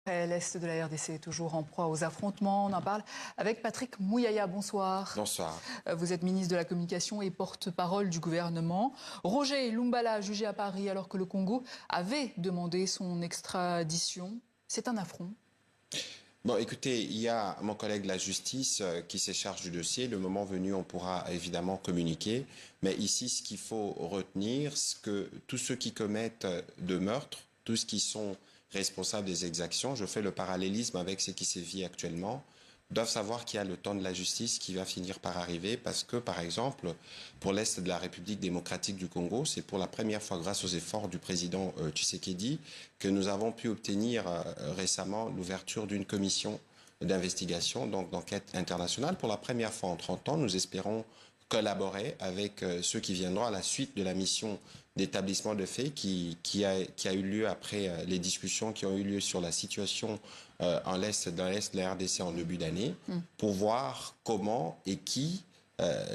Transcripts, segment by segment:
L'Est de la RDC est toujours en proie aux affrontements. On en parle avec Patrick Mouyaya. Bonsoir. Bonsoir. Vous êtes ministre de la Communication et porte-parole du gouvernement. Roger Lumbala, jugé à Paris alors que le Congo avait demandé son extradition. C'est un affront. Bon, écoutez, il y a mon collègue de la justice qui se charge du dossier. Le moment venu, on pourra évidemment communiquer. Mais ici, ce qu'il faut retenir, c'est que tous ceux qui commettent de meurtres, tous ceux qui sont responsables des exactions, je fais le parallélisme avec ce qui sévit actuellement, doivent savoir qu'il y a le temps de la justice qui va finir par arriver parce que, par exemple, pour l'Est de la République démocratique du Congo, c'est pour la première fois grâce aux efforts du président Tshisekedi que nous avons pu obtenir récemment l'ouverture d'une commission d'investigation, donc d'enquête internationale. Pour la première fois en 30 ans, nous espérons collaborer avec ceux qui viendront à la suite de la mission d'établissement de faits qui a eu lieu après les discussions qui ont eu lieu sur la situation dans l'Est de la RDC en début d'année, pour voir comment et qui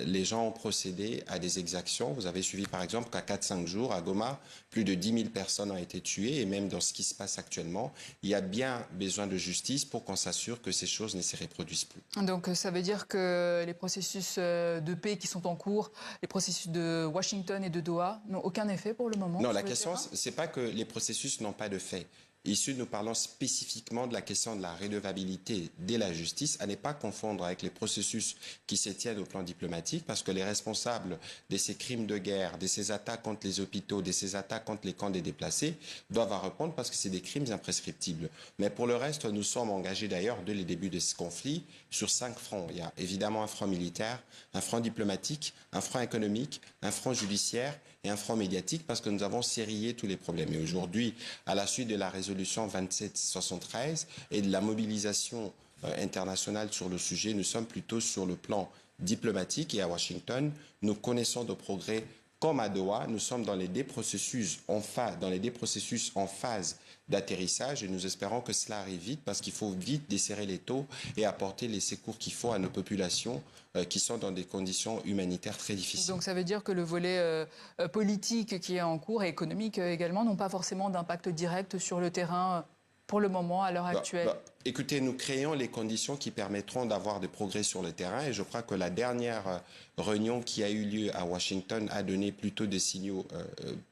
les gens ont procédé à des exactions. Vous avez suivi par exemple qu'à 4-5 jours, à Goma, plus de 10 000 personnes ont été tuées. Et même dans ce qui se passe actuellement, il y a bien besoin de justice pour qu'on s'assure que ces choses ne se reproduisent plus. Donc ça veut dire que les processus de paix qui sont en cours, les processus de Washington et de Doha, n'ont aucun effet pour le moment? Non, la question, c'est pas que les processus n'ont pas de fait. Ici, nous parlons spécifiquement de la question de la redevabilité de la justice, à ne pas confondre avec les processus qui se tiennent au plan diplomatique, parce que les responsables de ces crimes de guerre, de ces attaques contre les hôpitaux, de ces attaques contre les camps des déplacés, doivent en répondre parce que c'est des crimes imprescriptibles. Mais pour le reste, nous sommes engagés d'ailleurs dès le début de ce conflit sur 5 fronts. Il y a évidemment un front militaire, un front diplomatique, un front économique, un front judiciaire et un front médiatique, parce que nous avons sérié tous les problèmes. Et aujourd'hui, à la suite de la résolution 2773 et de la mobilisation internationale sur le sujet, nous sommes plutôt sur le plan diplomatique. Et à Washington, nous connaissons de progrès comme à Doha. Nous sommes dans les deux processus en phase d'atterrissage, et nous espérons que cela arrive vite, parce qu'il faut vite desserrer les taux et apporter les secours qu'il faut à nos populations qui sont dans des conditions humanitaires très difficiles. Donc ça veut dire que le volet politique qui est en cours et économique également n'ont pas forcément d'impact direct sur le terrain pour le moment, à l'heure actuelle? Écoutez, nous créons les conditions qui permettront d'avoir des progrès sur le terrain, et je crois que la dernière réunion qui a eu lieu à Washington a donné plutôt des signaux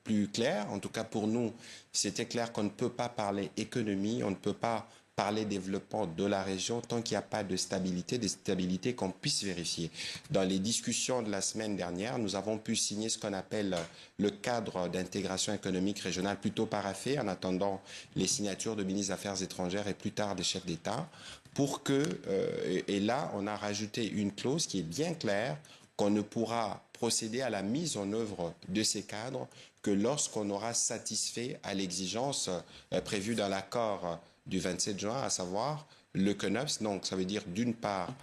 plus clairs. En tout cas, pour nous, c'était clair qu'on ne peut pas parler économie, on ne peut pas parler développement de la région tant qu'il n'y a pas de stabilité qu'on puisse vérifier. Dans les discussions de la semaine dernière, nous avons pu signer ce qu'on appelle le cadre d'intégration économique régionale, plutôt paraphé, en attendant les signatures de ministres des Affaires étrangères et plus tard des chefs d'État, pour que, et là, on a rajouté une clause qui est bien claire, qu'on ne pourra procéder à la mise en œuvre de ces cadres que lorsqu'on aura satisfait à l'exigence prévue dans l'accord du 27 juin, à savoir le CNOPS. Donc, ça veut dire d'une part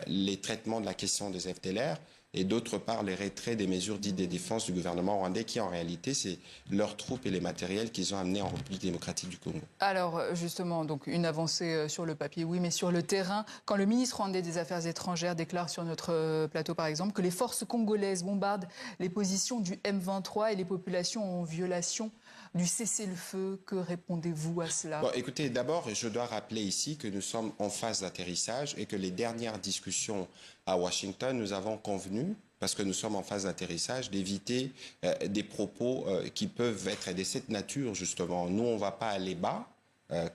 les traitements de la question des FDLR et d'autre part les retraits des mesures dites de défense du gouvernement rwandais, qui en réalité c'est leurs troupes et les matériels qu'ils ont amenés en République démocratique du Congo. Alors justement, donc une avancée sur le papier, oui, mais sur le terrain, quand le ministre rwandais des Affaires étrangères déclare sur notre plateau par exemple que les forces congolaises bombardent les positions du M23 et les populations en violation du cessez-le-feu, que répondez-vous à cela? Bon, écoutez, d'abord, je dois rappeler ici que nous sommes en phase d'atterrissage et que les dernières discussions à Washington, nous avons convenu, parce que nous sommes en phase d'atterrissage, d'éviter des propos qui peuvent être de cette nature, justement. Nous, on ne va pas aller bas,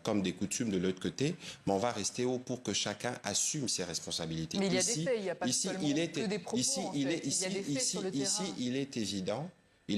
comme des coutumes de l'autre côté, mais on va rester haut pour que chacun assume ses responsabilités. Mais il y a des faits, il n'y a pas seulement que des propos, il y a des faits sur le terrain. Ici, il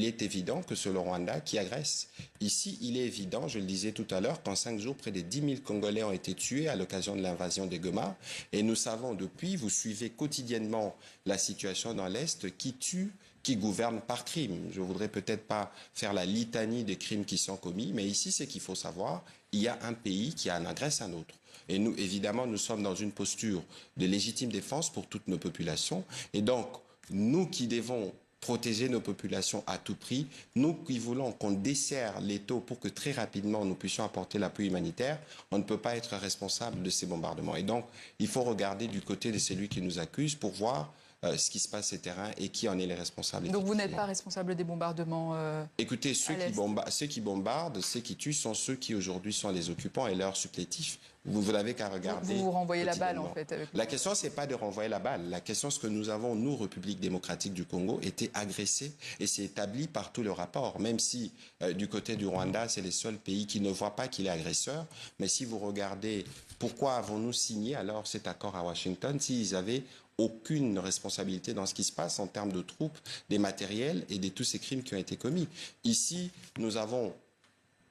est évident que c'est le Rwanda qui agresse. Ici, il est évident, je le disais tout à l'heure, qu'en 5 jours, près de 10 000 Congolais ont été tués à l'occasion de l'invasion des Goma. Et nous savons depuis, vous suivez quotidiennement la situation dans l'Est, qui tue, qui gouverne par crime. Je ne voudrais peut-être pas faire la litanie des crimes qui sont commis, mais ici, c'est qu'il faut savoir, il y a un pays qui en agresse un autre. Et nous, évidemment, nous sommes dans une posture de légitime défense pour toutes nos populations. Et donc, nous qui devons protéger nos populations à tout prix, nous qui voulons qu'on desserre les taux pour que très rapidement nous puissions apporter l'appui humanitaire, on ne peut pas être responsable de ces bombardements. Et donc, il faut regarder du côté de celui qui nous accuse pour voir ce qui se passe sur le terrain et qui en est les responsables. Donc vous n'êtes pas responsable des bombardements Écoutez, ceux qui bombardent, ceux qui tuent sont ceux qui aujourd'hui sont les occupants et leurs supplétifs. Vous n'avez qu'à regarder. Vous renvoyez la balle, en fait. La question, c'est pas de renvoyer la balle. La question, c'est que nous avons, nous, République démocratique du Congo, été agressés et c'est établi par tout le rapport. Même si, du côté du Rwanda, c'est les seuls pays qui ne voient pas qu'il est agresseur. Mais si vous regardez, pourquoi avons-nous signé alors cet accord à Washington s'ils avaient aucune responsabilité dans ce qui se passe en termes de troupes, des matériels et de tous ces crimes qui ont été commis. Ici, nous avons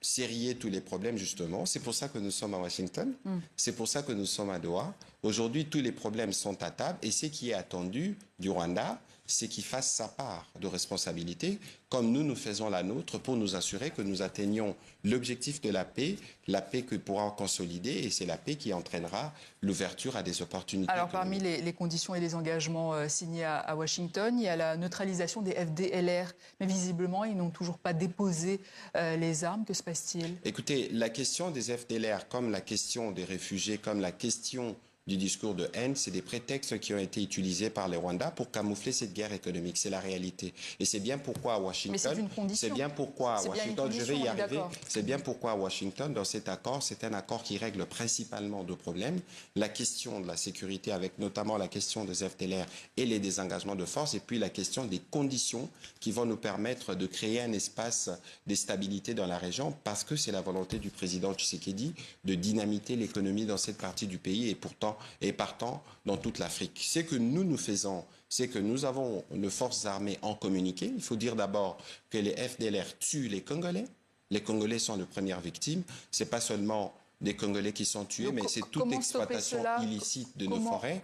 sérier tous les problèmes, justement. C'est pour ça que nous sommes à Washington. C'est pour ça que nous sommes à Doha. Aujourd'hui, tous les problèmes sont à table. Et ce qui est attendu du Rwanda, c'est qu'il fasse sa part de responsabilité, comme nous faisons la nôtre, pour nous assurer que nous atteignons l'objectif de la paix que pourra consolider, et c'est la paix qui entraînera l'ouverture à des opportunités. Alors, parmi les conditions et les engagements signés à Washington, il y a la neutralisation des FDLR. Mais visiblement, ils n'ont toujours pas déposé les armes. Que se passe-t-il? Écoutez, la question des FDLR, comme la question des réfugiés, comme la question du discours de haine, c'est des prétextes qui ont été utilisés par les Rwandais pour camoufler cette guerre économique. C'est la réalité. Et c'est bien pourquoi à Washington... Mais c'est une condition. C'est bien pourquoi à Washington, je vais y arriver. C'est bien Oui. pourquoi à Washington, dans cet accord, c'est un accord qui règle principalement deux problèmes. La question de la sécurité, avec notamment la question des FDLR et les désengagements de force, et puis la question des conditions qui vont nous permettre de créer un espace de stabilité dans la région, parce que c'est la volonté du président Tshisekedi de dynamiter l'économie dans cette partie du pays et partant dans toute l'Afrique. Ce que nous faisons, c'est que nous avons nos forces armées en communiqué. Il faut dire d'abord que les FDLR tuent les Congolais. Les Congolais sont les premières victimes. Ce n'est pas seulement des Congolais qui sont tués, mais c'est toute exploitation illicite de nos forêts.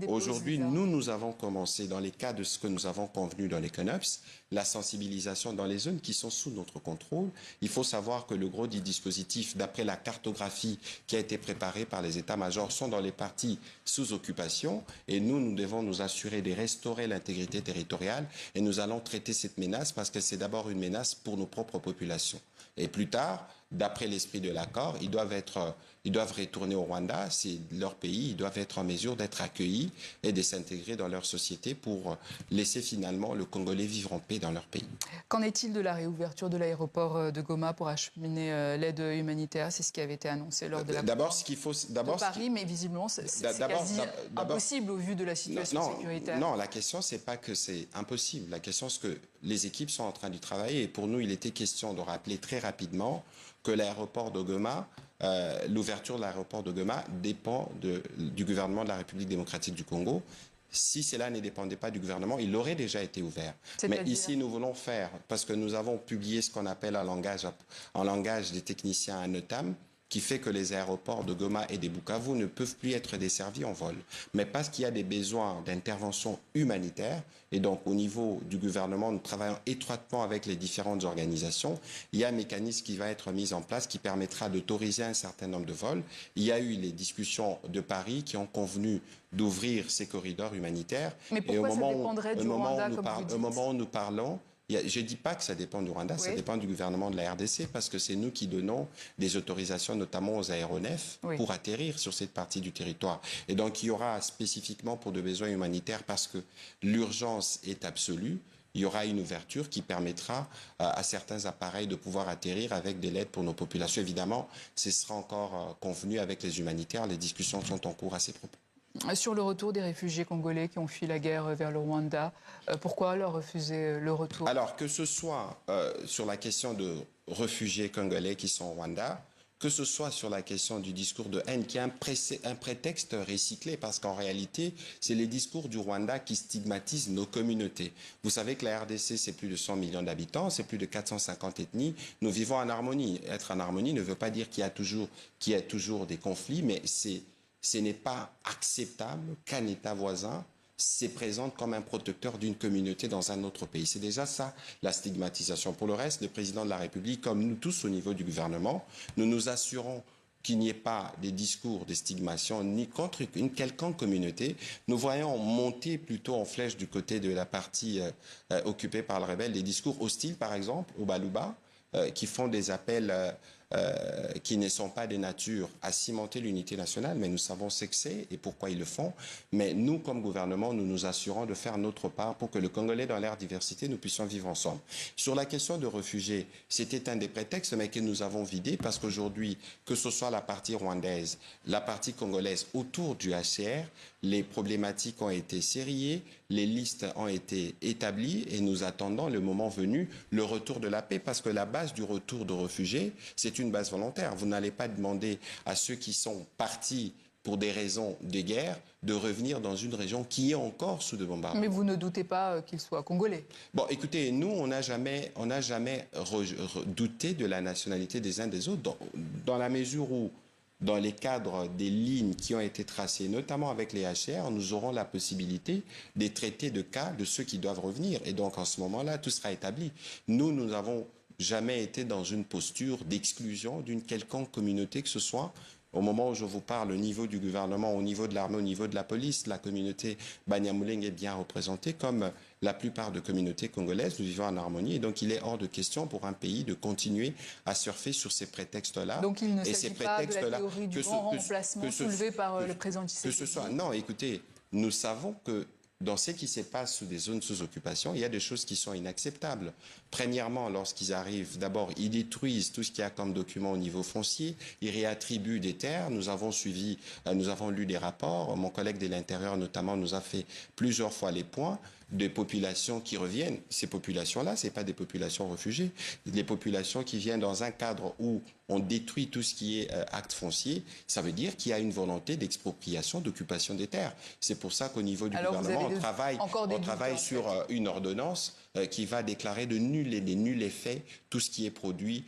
Aujourd'hui, nous avons commencé, dans les cas de ce que nous avons convenu dans les CONOPS, la sensibilisation dans les zones qui sont sous notre contrôle. Il faut savoir que le gros du dispositif, d'après la cartographie qui a été préparée par les états-majors, sont dans les parties sous occupation. Et nous devons nous assurer de restaurer l'intégrité territoriale. Et nous allons traiter cette menace parce que c'est d'abord une menace pour nos propres populations. Et plus tard, d'après l'esprit de l'accord, ils doivent retourner au Rwanda, c'est leur pays, ils doivent être en mesure d'être accueillis et de s'intégrer dans leur société pour laisser finalement le Congolais vivre en paix dans leur pays. Qu'en est-il de la réouverture de l'aéroport de Goma pour acheminer l'aide humanitaire? C'est ce qui avait été annoncé lors de la de Paris, mais visiblement c'est quasi impossible au vu de la situation sécuritaire. Non, la question c'est pas que c'est impossible. La question c'est que les équipes sont en train de travailler et pour nous il était question de rappeler très rapidement que l'aéroport de Goma, l'ouverture de l'aéroport de Goma dépend du gouvernement de la République démocratique du Congo. Si cela ne dépendait pas du gouvernement, il aurait déjà été ouvert. Mais ici, nous voulons faire, parce que nous avons publié ce qu'on appelle en langage des techniciens un NOTAM, qui fait que les aéroports de Goma et de Bukavu ne peuvent plus être desservis en vol. Mais parce qu'il y a des besoins d'intervention humanitaire, et donc au niveau du gouvernement, nous travaillons étroitement avec les différentes organisations, il y a un mécanisme qui va être mis en place qui permettra d'autoriser un certain nombre de vols. Il y a eu les discussions de Paris qui ont convenu d'ouvrir ces corridors humanitaires. Mais pourquoi ça dépendrait du Rwanda, comme vous dites ? Au moment où nous parlons, je ne dis pas que ça dépend du Rwanda, ça dépend du gouvernement de la RDC, parce que c'est nous qui donnons des autorisations, notamment aux aéronefs, pour atterrir sur cette partie du territoire. Et donc, il y aura spécifiquement pour des besoins humanitaires, parce que l'urgence est absolue, il y aura une ouverture qui permettra à certains appareils de pouvoir atterrir avec de l'aide pour nos populations. Évidemment, ce sera encore convenu avec les humanitaires. Les discussions sont en cours à ces propos. Sur le retour des réfugiés congolais qui ont fui la guerre vers le Rwanda, pourquoi leur refuser le retour? Alors, que ce soit sur la question de réfugiés congolais qui sont au Rwanda, que ce soit sur la question du discours de haine, qui est un prétexte recyclé, parce qu'en réalité, c'est les discours du Rwanda qui stigmatisent nos communautés. Vous savez que la RDC, c'est plus de 100 millions d'habitants, c'est plus de 450 ethnies. Nous vivons en harmonie. Être en harmonie ne veut pas dire qu'il y a toujours des conflits, mais ce n'est pas acceptable qu'un État voisin se présente comme un protecteur d'une communauté dans un autre pays. C'est déjà ça, la stigmatisation. Pour le reste, le président de la République, comme nous tous au niveau du gouvernement, nous nous assurons qu'il n'y ait pas des discours de stigmatisation ni contre une quelconque communauté. Nous voyons monter plutôt en flèche du côté de la partie occupée par le rebelle des discours hostiles, par exemple, au Baluba, qui font des appels qui ne sont pas de nature à cimenter l'unité nationale, mais nous savons ce que c'est et pourquoi ils le font. Mais nous, comme gouvernement, nous nous assurons de faire notre part pour que le Congolais, dans leur diversité, nous puissions vivre ensemble. Sur la question de réfugiés, c'était un des prétextes, mais que nous avons vidé parce qu'aujourd'hui, que ce soit la partie rwandaise, la partie congolaise autour du HCR, les problématiques ont été sériées, les listes ont été établies et nous attendons le moment venu, le retour de la paix, parce que la base du retour de réfugiés, c'est une base volontaire. Vous n'allez pas demander à ceux qui sont partis pour des raisons de guerre, de revenir dans une région qui est encore sous de bombardements. Mais vous ne doutez pas qu'ils soient congolais? Bon, écoutez, nous, on n'a jamais douté de la nationalité des uns des autres, dans la mesure où, dans les cadres des lignes qui ont été tracées, notamment avec les HR, nous aurons la possibilité de traiter de cas de ceux qui doivent revenir. Et donc, en ce moment-là, tout sera établi. Nous n'avons jamais été dans une posture d'exclusion d'une quelconque communauté que ce soit. Au moment où je vous parle, au niveau du gouvernement, au niveau de l'armée, au niveau de la police, la communauté Banyamulenge est bien représentée, comme la plupart de communautés congolaises. Nous vivons en harmonie et donc il est hors de question pour un pays de continuer à surfer sur ces prétextes-là. Donc il ne s'agit pas de la théorie du grand remplacement soulevée par le président Tshisekedi. Non, écoutez, nous savons que dans ce qui se passe sous des zones sous occupation, il y a des choses qui sont inacceptables. Premièrement, lorsqu'ils arrivent, d'abord, ils détruisent tout ce qu'il y a comme document au niveau foncier, ils réattribuent des terres. Nous avons lu des rapports. Mon collègue de l'Intérieur, notamment, nous a fait plusieurs fois les points des populations qui reviennent. Ces populations-là, ce n'est pas des populations réfugiées. Les populations qui viennent dans un cadre où on détruit tout ce qui est acte foncier, ça veut dire qu'il y a une volonté d'expropriation, d'occupation des terres. C'est pour ça qu'au niveau du gouvernement, on travaille sur une ordonnance qui va déclarer des nuls effets tout ce qui est produit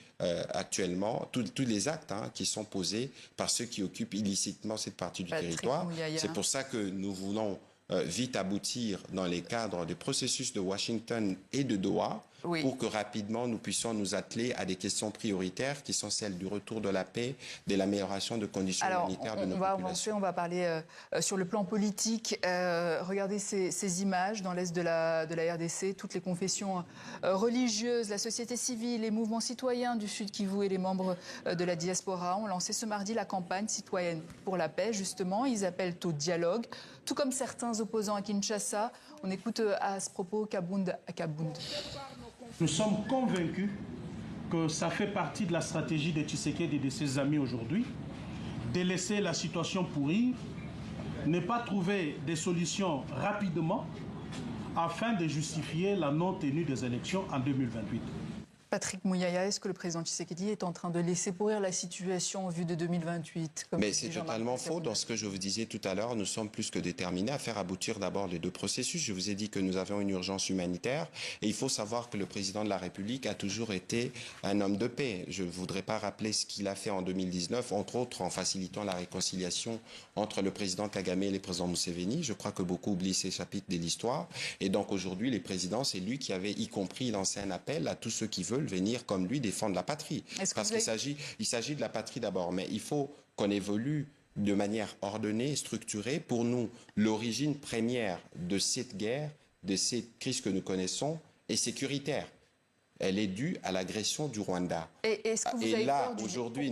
actuellement, tous les actes qui sont posés par ceux qui occupent illicitement cette partie du territoire. C'est pour ça que nous voulons vite aboutir dans les cadres des processus de Washington et de Doha, pour que rapidement nous puissions nous atteler à des questions prioritaires qui sont celles du retour de la paix, de l'amélioration de conditions humanitaires de nos populations. On va parler sur le plan politique. Regardez ces images dans l'est de la RDC, toutes les confessions religieuses, la société civile, les mouvements citoyens du Sud Kivu et les membres de la diaspora ont lancé ce mardi la campagne citoyenne pour la paix. Justement, ils appellent au dialogue, tout comme certains opposants à Kinshasa. On écoute à ce propos Kabound. Nous sommes convaincus que ça fait partie de la stratégie de Tshisekedi et de ses amis aujourd'hui, de laisser la situation pourrir, ne pas trouver des solutions rapidement afin de justifier la non-tenue des élections en 2028. Patrick Mouyaya, est-ce que le président Tshisekedi est en train de laisser pourrir la situation en vue de 2028 Mais c'est totalement faux. Dans ce que je vous disais tout à l'heure, nous sommes plus que déterminés à faire aboutir d'abord les deux processus. Je vous ai dit que nous avions une urgence humanitaire et il faut savoir que le président de la République a toujours été un homme de paix. Je ne voudrais pas rappeler ce qu'il a fait en 2019, entre autres en facilitant la réconciliation entre le président Kagame et le président Museveni. Je crois que beaucoup oublient ces chapitres de l'histoire. Et donc aujourd'hui, les présidents, c'est lui qui avait y compris lancé un appel à tous ceux qui veulent venir comme lui défendre la patrie. Parce qu'il s'agit de la patrie d'abord, mais il faut qu'on évolue de manière ordonnée et structurée. Pour nous, l'origine première de cette guerre, de cette crise que nous connaissons, est sécuritaire. Elle est due à l'agression du Rwanda. Et là, aujourd'hui,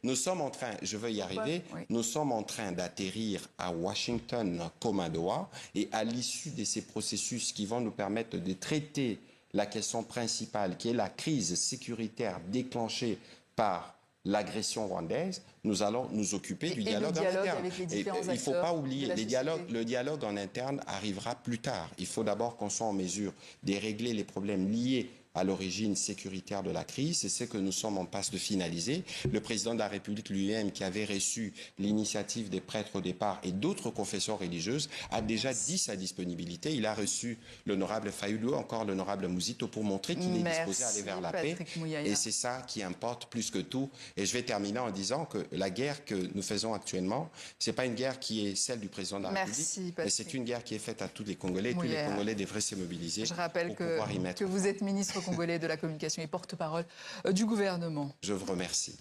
nous sommes en train, je veux y arriver, nous sommes en train d'atterrir à Washington comme à Doha, et à l'issue de ces processus qui vont nous permettre de traiter la question principale, qui est la crise sécuritaire déclenchée par l'agression rwandaise, nous allons nous occuper du dialogue en interne. Il ne faut pas oublier, le dialogue en interne arrivera plus tard. Il faut d'abord qu'on soit en mesure de régler les problèmes liés à l'origine sécuritaire de la crise. C'est ce que nous sommes en passe de finaliser. Le président de la République lui-même, qui avait reçu l'initiative des prêtres au départ et d'autres confessions religieuses, a déjà dit sa disponibilité. Il a reçu l'honorable Fayulu, encore l'honorable Mouzito, pour montrer qu'il est disposé à aller vers la paix. Et c'est ça qui importe plus que tout. Et je vais terminer en disant que la guerre que nous faisons actuellement, ce n'est pas une guerre qui est celle du président de la République, mais c'est une guerre qui est faite à tous les Congolais. Tous les Congolais devraient se mobiliser pour pouvoir y mettre. Que vous êtes ministre congolais de la communication et porte-parole du gouvernement. Je vous remercie.